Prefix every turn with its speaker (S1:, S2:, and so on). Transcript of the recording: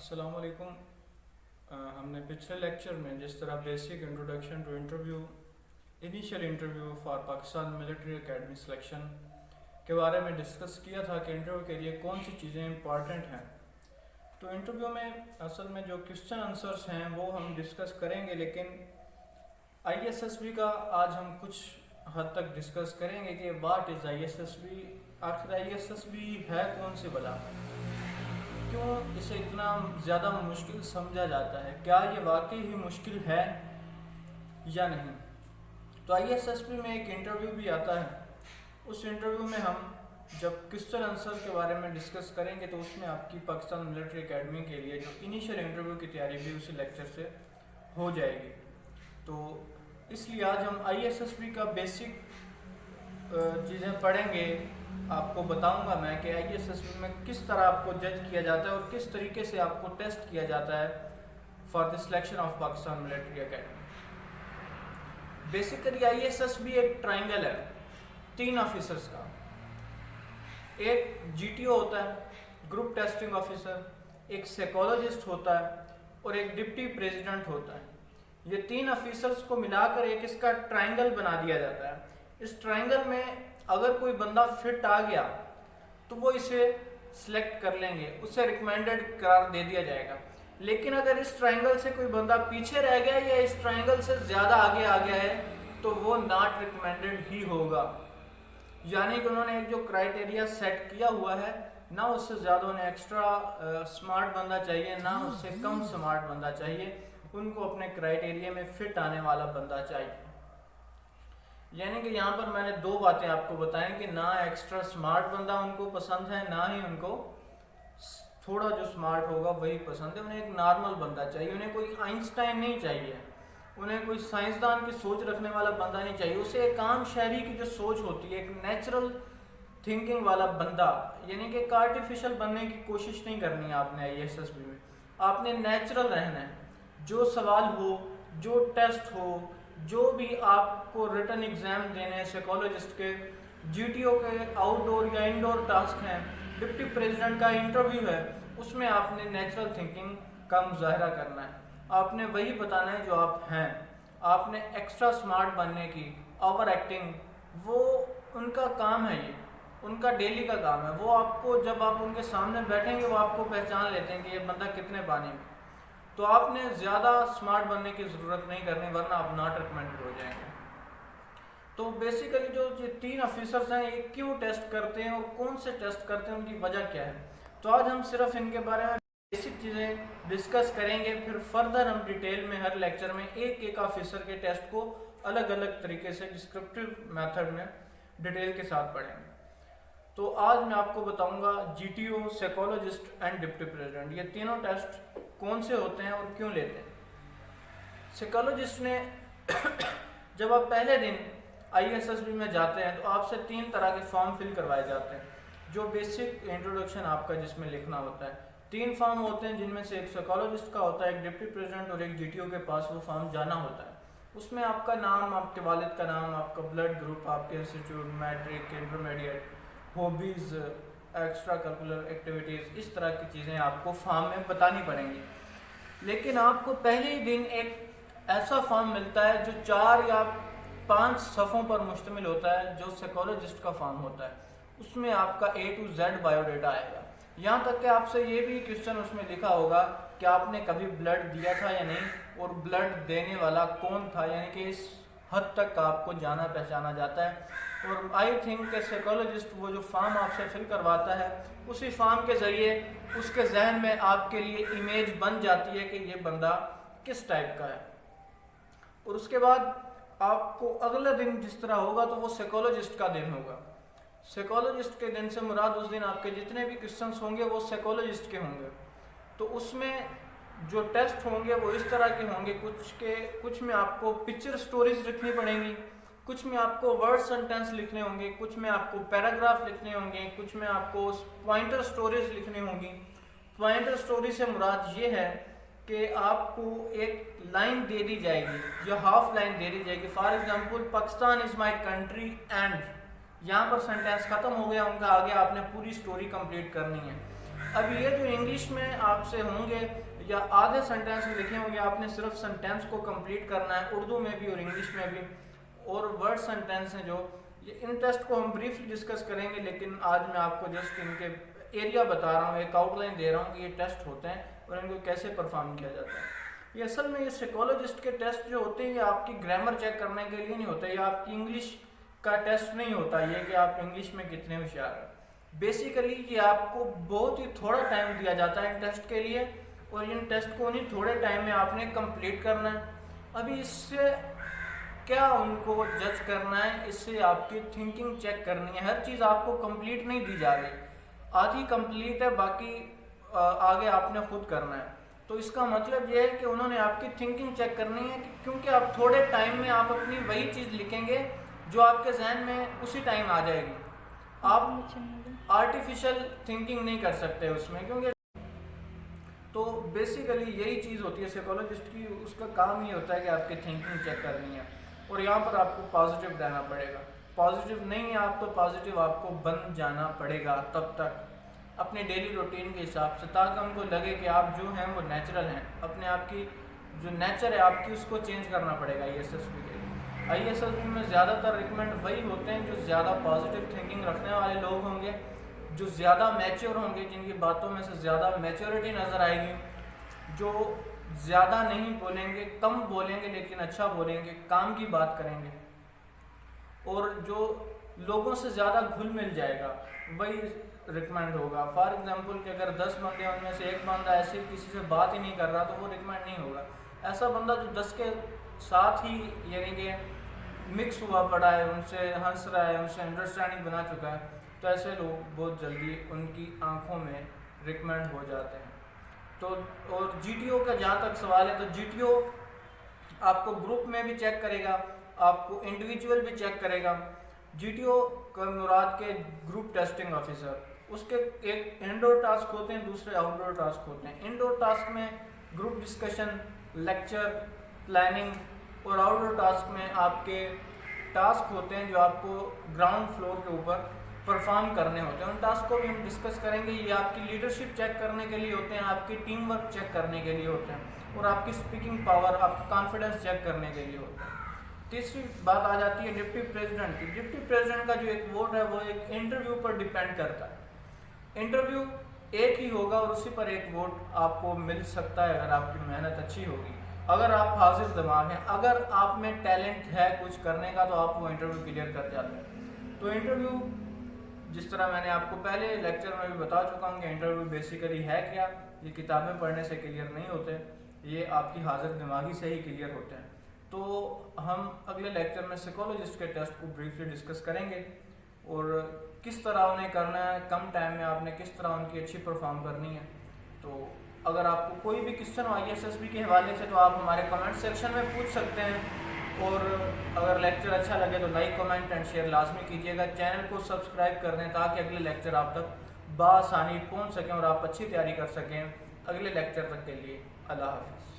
S1: السلام علیکم۔ ہم نے پچھلے لیکچر میں جس طرح basic introduction to interview, initial interview for Pakistan military academy selection کے بارے میں ڈسکس کیا تھا کہ انٹرویو کے لیے کون سی چیزیں امپارٹنٹ ہیں۔ تو انٹرویو میں اصل میں جو کوسچن آنسرس ہیں وہ ہم ڈسکس کریں گے، لیکن آئی ایس ایس بی کا آج ہم کچھ حد تک ڈسکس کریں گے کہ what is I S S B, آخر آئی ایس ایس بی ہے کون سی بلا، کیوں اسے اتنا زیادہ مشکل سمجھا جاتا ہے، کیا یہ واقعی ہی مشکل ہے یا نہیں۔ تو آئی ایس ایس بی میں ایک انٹرویو بھی آتا ہے، اس انٹرویو میں ہم جب کوسچن آنسر کے بارے میں ڈسکس کریں گے تو اس میں آپ کی پاکستان ملٹری اکیڈمی کے لیے جو انیشیل انٹرویو کی تیاری بھی اسی لیکچر سے ہو جائے گی۔ تو اس لیے آج ہم آئی ایس ایس بی کا بیسک چیزیں پڑھیں گے، آپ کو بتاؤں گا میں کہ آئی ایس ایس بی میں کس طرح آپ کو جج کیا جاتا ہے اور کس طریقے سے آپ کو ٹیسٹ کیا جاتا ہے for the selection of Pakistan military academy. Basically I S S B ایک ٹرائنگل ہے 3 آفیسرس کا، ایک جی ٹی او ہوتا ہے، گروپ ٹیسٹنگ آفیسر، ایک سائیکالوجسٹ ہوتا ہے اور ایک ڈپٹی پریزیڈنٹ ہوتا ہے۔ یہ 3 آفیسرس کو ملا کر ایک اس کا ٹرائنگل بنا دیا جاتا ہے۔ اس ٹرائنگل میں اگر کوئی بندہ فٹ آ گیا تو وہ اسے سلیکٹ کر لیں گے، اسے ریکمینڈڈ قرار دے دیا جائے گا۔ لیکن اگر اس ٹرائنگل سے کوئی بندہ پیچھے رہ گیا یا اس ٹرائنگل سے زیادہ آگے آ گیا ہے تو وہ ناٹ ریکمینڈڈ ہی ہوگا۔ یعنی کہ انہوں نے ایک جو کرائٹیریا سیٹ کیا ہوا ہے، نہ اس سے زیادہ انہیں ایکسٹرا سمارٹ بندہ چاہیے، نہ اس سے کم سمارٹ بندہ چاہیے، ان کو اپنے کرائٹیریا میں فٹ آنے والا بندہ چاہیے۔ یعنی کہ یہاں پر میں نے 2 باتیں آپ کو بتائیں کہ نہ ایکسٹرا سمارٹ بندہ ان کو پسند ہے، نہ ہی ان کو تھوڑا جو سمارٹ ہوگا وہی پسند ہے۔ انہیں ایک نارمل بندہ چاہیے، انہیں کوئی آئنسٹائن نہیں چاہیے، انہیں کوئی سائنسدان کی سوچ رکھنے والا بندہ نہیں چاہیے، اسے ایک عام شہری کی جو سوچ ہوتی ہے، ایک نیچرل تھنکنگ والا بندہ، یعنی کہ ایک آرٹیفیشل بننے کی کوشش نہیں کرنی ہے آپ نے آئی ایس ایس بی میں، آپ نے نیچرل رہنا ہے۔ جو سوال ہو، جو ٹیسٹ ہو، جو بھی آپ کو ریٹن ایگزام دینے ہیں سائیکالوجسٹ کے، جی ٹی او کے آؤٹ ڈور یا انڈور ٹاسک ہیں، ڈپٹی پریزیڈنٹ کا انٹرویو ہے، اس میں آپ نے نیچرل تھنکنگ کا مظاہرہ کرنا ہے، آپ نے وہی بتانا ہے جو آپ ہیں۔ آپ نے ایکسٹرا سمارٹ بننے کی، اوور ایکٹنگ، وہ ان کا کام ہے، یہ ان کا ڈیلی کا کام ہے۔ وہ آپ کو جب آپ ان کے سامنے بیٹھیں گے وہ آپ کو پہچان لیتے ہیں کہ یہ بندہ کتنے پانی میں۔ تو آپ نے زیادہ سمارٹ بننے کی ضرورت نہیں کرنی، ورنہ آپ ناٹ ریکمینڈڈ ہو جائیں گے۔ تو بیسیکلی جو یہ 3 آفیسرز ہیں یہ کیوں ٹیسٹ کرتے ہیں اور کون سے ٹیسٹ کرتے ہیں، ان کی وجہ کیا ہے، تو آج ہم صرف ان کے بارے میں بیسک چیزیں ڈسکس کریں گے، پھر فردر ہم ڈیٹیل میں ہر لیکچر میں ایک آفیسر کے ٹیسٹ کو الگ الگ طریقے سے ڈسکرپٹیو میتھڈ میں ڈیٹیل کے ساتھ پڑھیں گے۔ تو آج میں آپ کو بتاؤں گا G T O, psychologist and deputy president, یہ تینوں ٹیسٹ کون سے ہوتے ہیں اور کیوں لیتے ہیں۔ سائیکالوجسٹ نے جب آپ پہلے دن آئی ایس ایس بی میں جاتے ہیں تو آپ سے 3 طرح کے فارم فل کروائے جاتے ہیں، جو بیسک انٹروڈکشن آپ کا جس میں لکھنا ہوتا ہے۔ 3 فارم ہوتے ہیں، جن میں سے ایک سائیکالوجسٹ کا ہوتا ہے، ایک ڈپٹی پریزیڈنٹ اور ایک جی ٹی او کے پاس وہ فارم جانا ہوتا ہے۔ اس میں آپ کا نام، آپ کے والد کا نام، آپ کا بلڈ گروپ، آپ کے institute, matric, intermediate, hobbies, extracurricular activities, اس طرح کی چیزیں آپ کو فارم میں بتانی پڑیں گی۔ لیکن آپ کو پہلے ہی دن ایک ایسا فارم ملتا ہے جو 4 یا 5 صفحوں پر مشتمل ہوتا ہے، جو سائیکالوجسٹ کا فارم ہوتا ہے۔ اس میں آپ کا A to Z bio data آئے گا، یہاں تک کہ آپ سے یہ بھی کوسچن اس میں لکھا ہوگا کہ آپ نے کبھی بلڈ دیا تھا یا نہیں، اور بلڈ دینے والا کون تھا، یعنی کہ اس حد تک آپ کو جانا پہچانا جاتا ہے۔ اور آئی تھنک کہ سائیکالوجسٹ وہ جو فارم آپ سے فل کرواتا ہے، اسی فارم کے ذریعے اس کے ذہن میں آپ کے لیے امیج بن جاتی ہے کہ یہ بندہ کس ٹائپ کا ہے۔ اور اس کے بعد آپ کو اگلا دن جس طرح ہوگا تو وہ سائیکالوجسٹ کا دن ہوگا۔ سائیکالوجسٹ کے دن سے مراد اس دن آپ کے جتنے بھی کوسچنس ہوں گے وہ سائیکالوجسٹ کے ہوں گے۔ تو اس میں جو ٹیسٹ ہوں گے وہ اس طرح کے ہوں گے، کچھ میں آپ کو پکچر سٹوریز لکھنی پڑیں گی، کچھ میں آپ کو ورڈ سینٹینس لکھنے ہوں گے، کچھ میں آپ کو پیراگراف لکھنے ہوں گے، کچھ میں آپ کو پوائنٹر سٹوریز لکھنی ہوں گی۔ پوائنٹر سٹوری سے مراد یہ ہے کہ آپ کو ایک لائن دے دی جائے گی یا ہاف لائن دے دی جائے گی، for example Pakistan is my country and, یہاں پر سینٹینس ختم ہو گیا ان کا، آگے آپ نے پوری سٹوری کمپلیٹ کرنی ہے۔ اب یہ جو انگلش میں آپ سے ہوں گے یا آدھے سینٹینس لکھے ہوں گے، آپ نے صرف سینٹینس کو کمپلیٹ کرنا ہے اردو میں بھی اور انگلش میں بھی، اور ورڈ سینٹینس ہیں جو ان ٹیسٹ کو ہم بریفلی ڈسکس کریں گے، لیکن آج میں آپ کو جسٹ ان کے ایریا بتا رہا ہوں، ایک آؤٹ لائن دے رہا ہوں کہ یہ ٹیسٹ ہوتے ہیں اور ان کو کیسے پرفارم کیا جاتا ہے۔ یہ اصل میں یہ سائیکالوجسٹ کے ٹیسٹ جو ہوتے ہیں یہ آپ کی گرامر چیک کرنے کے لیے نہیں ہوتا، یہ آپ کی انگلش کا ٹیسٹ نہیں ہوتا یہ کہ آپ انگلش میں کتنے ہوشیار ہیں۔ بیسیکلی یہ آپ کو بہت ہی تھوڑا ٹائم دیا جاتا ہے ان ٹیسٹ کے لیے، اور ان ٹیسٹ کو انہیں تھوڑے ٹائم میں آپ نے کمپلیٹ کرنا ہے۔ ابھی اس سے کیا ان کو جج کرنا ہے، اس سے آپ کی تھنکنگ چیک کرنی ہے، ہر چیز آپ کو کمپلیٹ نہیں دی جا رہی، آدھی کمپلیٹ ہے باقی آگے آپ نے خود کرنا ہے۔ تو اس کا مطلب یہ ہے کہ انہوں نے آپ کی تھنکنگ چیک کرنی ہے، کیونکہ آپ تھوڑے ٹائم میں آپ اپنی وہی چیز لکھیں گے جو آپ کے ذہن میں اسی ٹائم آ جائے گی، آپ آرٹیفیشل تھنکنگ نہیں کر سکتے اس میں، کیونکہ تو بیسیکلی یہی چیز ہوتی ہے سائیکالوجسٹ کی، اس کا کام یہ ہوتا ہے کہ آپ کی تھنکنگ چیک کرنی ہے، اور یہاں پر آپ کو پازیٹیو رہنا پڑے گا، پازیٹیو نہیں ہے آپ تو پازیٹیو آپ کو بن جانا پڑے گا تب تک اپنے ڈیلی روٹین کے حساب سے، تاکہ ان کو لگے کہ آپ جو ہیں وہ نیچرل ہیں، اپنے آپ کی جو نیچر ہے آپ کی اس کو چینج کرنا پڑے گا۔ ISSB کے لیے ISSB میں زیادہ تر ریکمینڈ وہی ہوتے ہیں جو زیادہ پازیٹیو تھنکنگ رکھنے والے لوگ ہوں گے، جو زیادہ میچور ہوں گے، جن کی باتوں میں سے زیادہ میچورٹی نظر آئے گی، جو زیادہ نہیں بولیں گے، کم بولیں گے لیکن اچھا بولیں گے، کام کی بات کریں گے، اور جو لوگوں سے زیادہ گھل مل جائے گا وہی ریکمینڈ ہوگا۔ فار ایگزامپل کہ اگر 10 بندے ہیں ان میں سے ایک بندہ ایسے کسی سے بات ہی نہیں کر رہا تو وہ ریکمینڈ نہیں ہوگا۔ ایسا بندہ جو 10 کے ساتھ ہی یعنی کہ مکس ہوا پڑا ہے، ان سے ہنس رہا ہے، ان سے انڈرسٹینڈنگ بنا چکا ہے، تو ایسے لوگ بہت جلدی ان کی آنکھوں میں ریکمینڈ ہو جاتے ہیں۔ تو اور GTO کا جہاں تک سوال ہے تو GTO آپ کو گروپ میں بھی چیک کرے گا، آپ کو انڈیویجول بھی چیک کرے گا۔ GTO کا مراد کے گروپ ٹیسٹنگ آفیسر، اس کے ایک انڈور ٹاسک ہوتے ہیں، دوسرے آؤٹ ڈور ٹاسک ہوتے ہیں۔ انڈور ٹاسک میں گروپ ڈسکشن، لیکچر، پلاننگ، اور آؤٹ ڈور ٹاسک میں آپ کے ٹاسک ہوتے ہیں جو آپ کو گراؤنڈ فلور کے اوپر پرفارم کرنے ہوتے ہیں۔ ان ٹاسک کو بھی ہم ڈسکس کریں گے، یہ آپ کی لیڈرشپ چیک کرنے کے لیے ہوتے ہیں، آپ کی ٹیم ورک چیک کرنے کے لیے ہوتے ہیں، اور آپ کی اسپیکنگ پاور، آپ کی کانفیڈنس چیک کرنے کے لیے ہوتا ہے۔ تیسری بات آ جاتی ہے ڈپٹی پریزیڈنٹ کی۔ ڈپٹی پریزیڈنٹ کا جو ایک ووٹ ہے وہ ایک انٹرویو پر ڈیپینڈ کرتا ہے، انٹرویو ایک ہی ہوگا اور اسی پر ایک ووٹ آپ کو مل سکتا ہے اگر آپ کی محنت اچھی ہوگی، اگر آپ حاضر دماغ ہیں، اگر آپ میں ٹیلنٹ ہے کچھ کرنے کا تو آپ وہ انٹرویو کلیئر کر جاتے ہیں۔ تو انٹرویو جس طرح میں نے آپ کو پہلے لیکچر میں بھی بتا چکا ہوں کہ انٹرویو بیسیکلی ہے کیا، یہ کتابیں پڑھنے سے کلیئر نہیں ہوتے، یہ آپ کی حاضر دماغی سے ہی کلیئر ہوتے ہیں۔ تو ہم اگلے لیکچر میں سائیکالوجسٹ کے ٹیسٹ کو بریفلی ڈسکس کریں گے، اور کس طرح انہیں کرنا ہے، کم ٹائم میں آپ نے کس طرح ان کی اچھی پرفارم کرنی ہے۔ تو اگر آپ کو کوئی بھی کویسچن ہو ISSB کے حوالے سے تو آپ ہمارے کمنٹ سیکشن میں پوچھ سکتے ہیں، اور اگر لیکچر اچھا لگے تو لائک، کمنٹ اینڈ شیئر لازمی کیجیے گا۔ چینل کو سبسکرائب کر دیں تاکہ اگلے لیکچر آپ تک بآسانی پہنچ سکیں اور آپ اچھی تیاری کر سکیں۔ اگلے لیکچر تک کے لیے اللہ حافظ۔